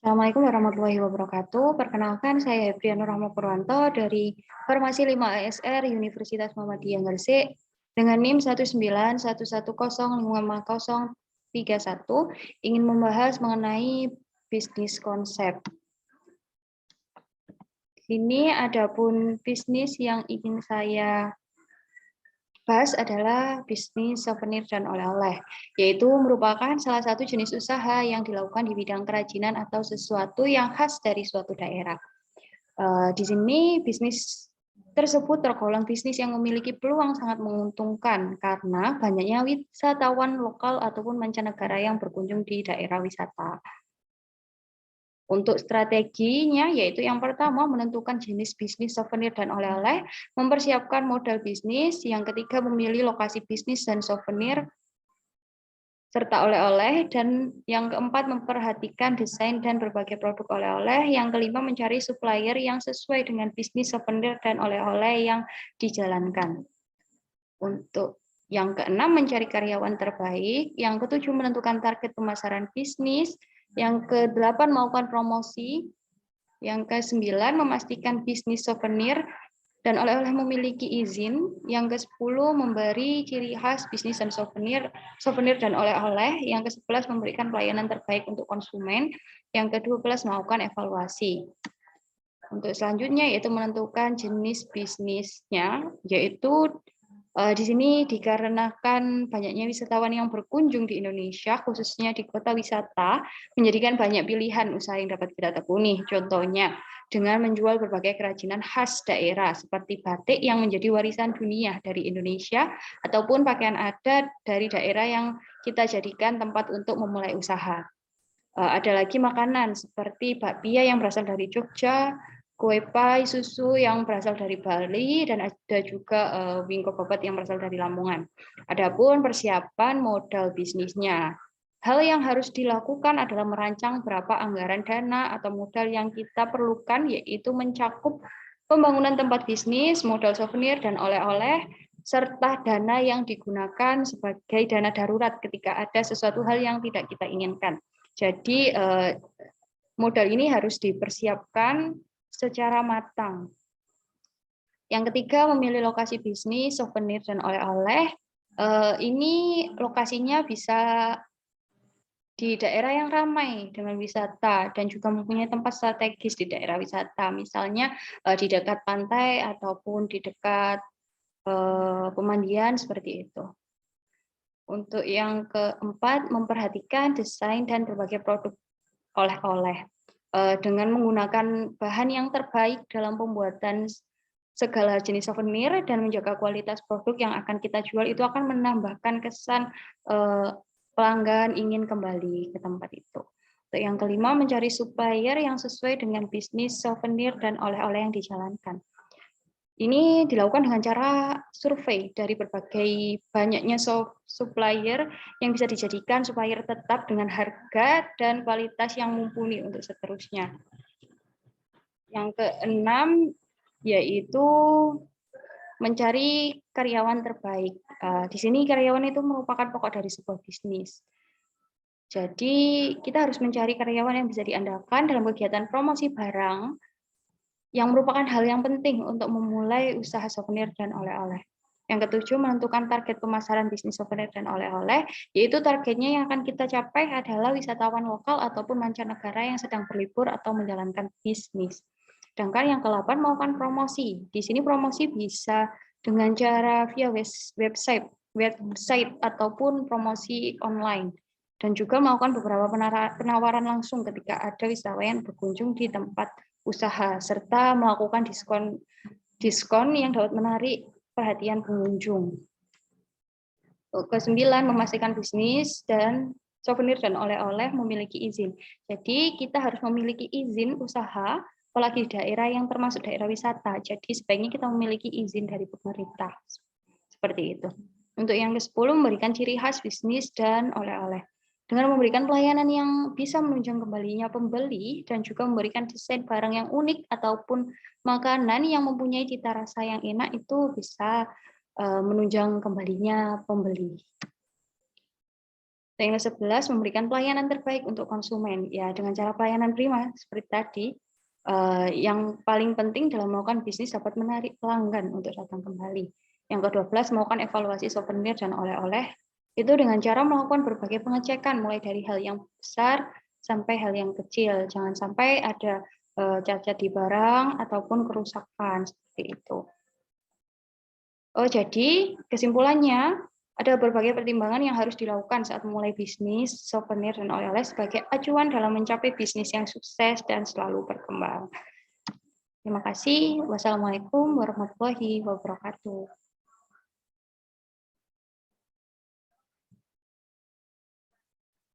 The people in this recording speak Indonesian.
Assalamualaikum warahmatullahi wabarakatuh. Perkenalkan, saya Ebriano Rahma Purwanto dari Farmasi 5 ASR Universitas Muhammadiyah Gresik dengan NIM 191105031 ingin membahas mengenai bisnis konsep. Ini adapun bisnis yang ingin saya bahas adalah bisnis souvenir dan oleh-oleh, yaitu merupakan salah satu jenis usaha yang dilakukan di bidang kerajinan atau sesuatu yang khas dari suatu daerah. Di sini bisnis tersebut tergolong bisnis yang memiliki peluang sangat menguntungkan karena banyaknya wisatawan lokal ataupun mancanegara yang berkunjung di daerah wisata. Untuk strateginya, yaitu yang pertama menentukan jenis bisnis souvenir dan oleh-oleh, mempersiapkan modal bisnis, yang ketiga memilih lokasi bisnis dan souvenir, serta oleh-oleh, dan yang keempat memperhatikan desain dan berbagai produk oleh-oleh, yang kelima mencari supplier yang sesuai dengan bisnis souvenir dan oleh-oleh yang dijalankan. Untuk yang keenam mencari karyawan terbaik, yang ketujuh menentukan target pemasaran bisnis, yang ke-8 melakukan promosi, yang ke-9 memastikan bisnis souvenir dan oleh-oleh memiliki izin, yang ke-10 memberi ciri khas bisnis dan souvenir dan oleh-oleh, yang ke-11 memberikan pelayanan terbaik untuk konsumen, yang ke-12 melakukan evaluasi. Untuk selanjutnya yaitu menentukan jenis bisnisnya, yaitu di sini dikarenakan banyaknya wisatawan yang berkunjung di Indonesia, khususnya di kota wisata, menjadikan banyak pilihan usaha yang dapat kita tekuni. Contohnya, dengan menjual berbagai kerajinan khas daerah, seperti batik yang menjadi warisan dunia dari Indonesia, ataupun pakaian adat dari daerah yang kita jadikan tempat untuk memulai usaha. Ada lagi makanan, seperti bakpia yang berasal dari Jogja, kue pai susu yang berasal dari Bali, dan ada juga wingko babat yang berasal dari Lamongan. Adapun persiapan modal bisnisnya, hal yang harus dilakukan adalah merancang berapa anggaran dana atau modal yang kita perlukan, yaitu mencakup pembangunan tempat bisnis, modal souvenir dan oleh-oleh, serta dana yang digunakan sebagai dana darurat ketika ada sesuatu hal yang tidak kita inginkan. Jadi modal ini harus dipersiapkan secara matang. Yang ketiga, memilih lokasi bisnis, souvenir, dan oleh-oleh. Ini lokasinya bisa di daerah yang ramai dengan wisata dan juga mempunyai tempat strategis di daerah wisata, misalnya di dekat pantai ataupun di dekat pemandian seperti itu. Untuk yang keempat, memperhatikan desain dan berbagai produk oleh-oleh. Dengan menggunakan bahan yang terbaik dalam pembuatan segala jenis souvenir dan menjaga kualitas produk yang akan kita jual, itu akan menambahkan kesan pelanggan ingin kembali ke tempat itu. Untuk yang kelima, mencari supplier yang sesuai dengan bisnis souvenir dan oleh-oleh yang dijalankan. Ini dilakukan dengan cara survei dari berbagai banyaknya supplier yang bisa dijadikan supplier tetap dengan harga dan kualitas yang mumpuni untuk seterusnya. Yang keenam yaitu mencari karyawan terbaik. Di sini karyawan itu merupakan pokok dari sebuah bisnis. Jadi kita harus mencari karyawan yang bisa diandalkan dalam kegiatan promosi barang, yang merupakan hal yang penting untuk memulai usaha souvenir dan oleh-oleh. Yang ketujuh, menentukan target pemasaran bisnis souvenir dan oleh-oleh, yaitu targetnya yang akan kita capai adalah wisatawan lokal ataupun mancanegara yang sedang berlibur atau menjalankan bisnis. Sedangkan yang ke-8, melakukan promosi. Di sini promosi bisa dengan cara via website ataupun promosi online. Dan juga melakukan beberapa penawaran langsung ketika ada wisatawan yang berkunjung di tempat usaha, serta melakukan diskon yang dapat menarik perhatian pengunjung. Ke-9, memastikan bisnis dan souvenir dan oleh-oleh memiliki izin. Jadi kita harus memiliki izin usaha, apalagi di daerah yang termasuk daerah wisata. Jadi sebaiknya kita memiliki izin dari pemerintah. Seperti itu. Untuk yang ke-10, memberikan ciri khas bisnis dan oleh-oleh. Dengan memberikan pelayanan yang bisa menunjang kembalinya pembeli dan juga memberikan desain barang yang unik ataupun makanan yang mempunyai cita rasa yang enak, itu bisa menunjang kembalinya pembeli. Dan yang ke-11, memberikan pelayanan terbaik untuk konsumen. Ya, dengan cara pelayanan prima seperti tadi, yang paling penting dalam melakukan bisnis dapat menarik pelanggan untuk datang kembali. Yang ke-12, melakukan evaluasi souvenir dan oleh-oleh. Itu dengan cara melakukan berbagai pengecekan, mulai dari hal yang besar sampai hal yang kecil. Jangan sampai ada cacat di barang ataupun kerusakan seperti itu. Jadi kesimpulannya ada berbagai pertimbangan yang harus dilakukan saat memulai bisnis souvenir dan oleh-oleh sebagai acuan dalam mencapai bisnis yang sukses dan selalu berkembang. Terima kasih. Wassalamualaikum warahmatullahi wabarakatuh.